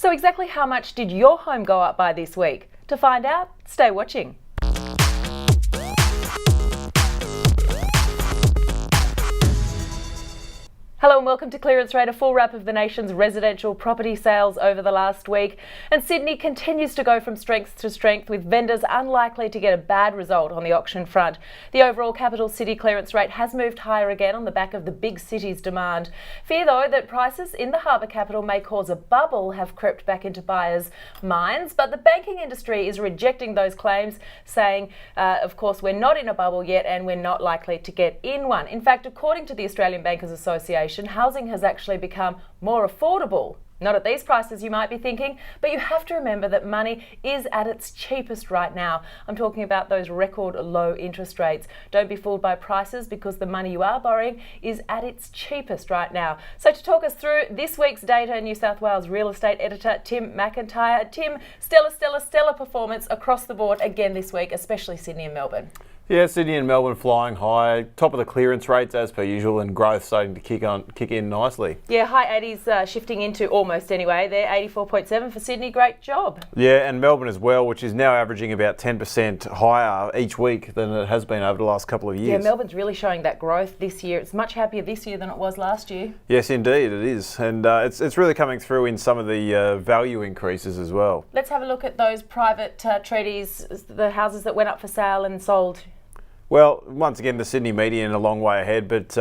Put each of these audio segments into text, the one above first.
So exactly how much did your home go up by this week? To find out, stay watching. Hello and welcome to Clearance Rate, a full wrap of the nation's residential property sales over the last week. And Sydney continues to go from strength to strength, with vendors unlikely to get a bad result on the auction front. The overall capital city clearance rate has moved higher again on the back of the big city's demand. Fear though that prices in the harbour capital may cause a bubble have crept back into buyers' minds, but the banking industry is rejecting those claims, saying of course we're not in a bubble yet and we're not likely to get in one. In fact, according to the Australian Bankers Association, housing has actually become more affordable. Not at these prices, you might be thinking, but you have to remember that money is at its cheapest right now. I'm talking about those record low interest rates. Don't be fooled by prices, because the money you are borrowing is at its cheapest right now. So to talk us through this week's data, New South Wales real estate editor Tim McIntyre. Tim, stellar performance across the board again this week, especially Sydney and Melbourne. Yeah, Sydney and Melbourne flying high, top of the clearance rates as per usual, and growth starting to kick in nicely. Yeah, high 80s shifting into almost anyway. They're 84.7 for Sydney. Great job. Yeah, and Melbourne as well, which is now averaging about 10% higher each week than it has been over the last couple of years. Yeah, Melbourne's really showing that growth this year. It's much happier this year than it was last year. Yes, indeed, it is. And it's really coming through in some of the value increases as well. Let's have a look at those private treaties, the houses that went up for sale and sold. Well, once again, the Sydney median a long way ahead, but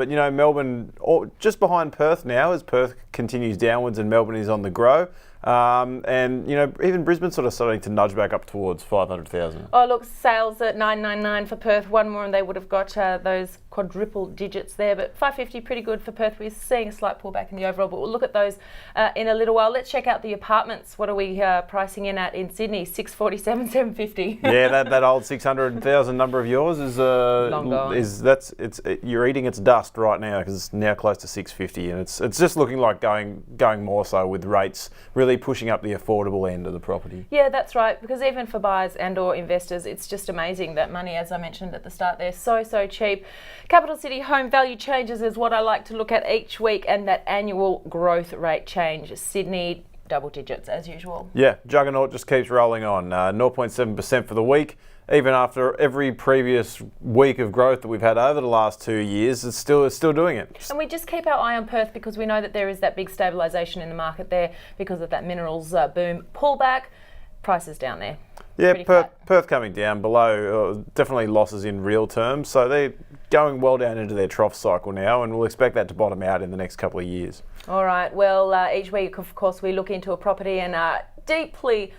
you know, Melbourne just behind Perth now, as Perth continues downwards and Melbourne is on the grow. And you know, even Brisbane's sort of starting to nudge back up towards 500,000. Oh look, sales at 999 for Perth. One more and they would have got those quadruple digits there, but 550 pretty good for Perth. We're seeing a slight pullback in the overall, but we'll look at those in a little while. Let's check out the apartments. What are we pricing in at in Sydney? 647, 750. Yeah, that old 600,000 number of yours is long gone. You're eating its dust right now, because it's now close to 650, and it's just looking like going more so, with rates really pushing up the affordable end of the property. Yeah, that's right, because even for buyers and or investors, it's just amazing that money, as I mentioned at the start, they're so cheap. Capital City home value changes is what I like to look at each week, and that annual growth rate change. Sydney, double digits as usual. Yeah, juggernaut just keeps rolling on. 0.7% for the week. Even after every previous week of growth that we've had over the last 2 years, it's still doing it. And we just keep our eye on Perth, because we know that there is that big stabilisation in the market there because of that minerals boom pullback. Prices down there. Yeah, Perth coming down below, definitely losses in real terms. So they're going well down into their trough cycle now, and we'll expect that to bottom out in the next couple of years. All right. Well, each week, of course, we look into a property and are deeply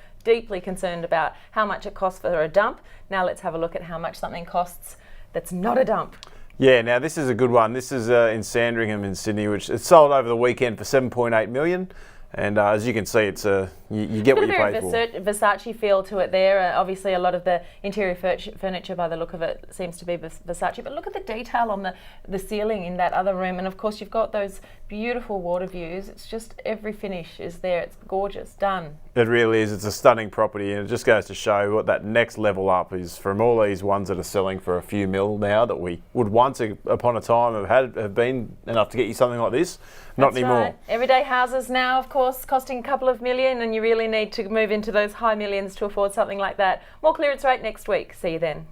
concerned about how much it costs for a dump. Now let's have a look at how much something costs that's not a dump. Yeah, now this is a good one. This is in Sandringham in Sydney, which it sold over the weekend for 7.8 million. And as you can see, it's you get what you pay for. Versace feel to it there. Obviously, a lot of the interior furniture, by the look of it, seems to be Versace. But look at the detail on the ceiling in that other room. And of course, you've got those beautiful water views. It's just every finish is there. It's gorgeous. Done. It really is. It's a stunning property, and it just goes to show what that next level up is from all these ones that are selling for a few mil now, that we would once upon a time have been enough to get you something like this. Not That's anymore. Right. Everyday houses now, of course, costing a couple of million, and you really need to move into those high millions to afford something like that. More Clearance Rate next week. See you then.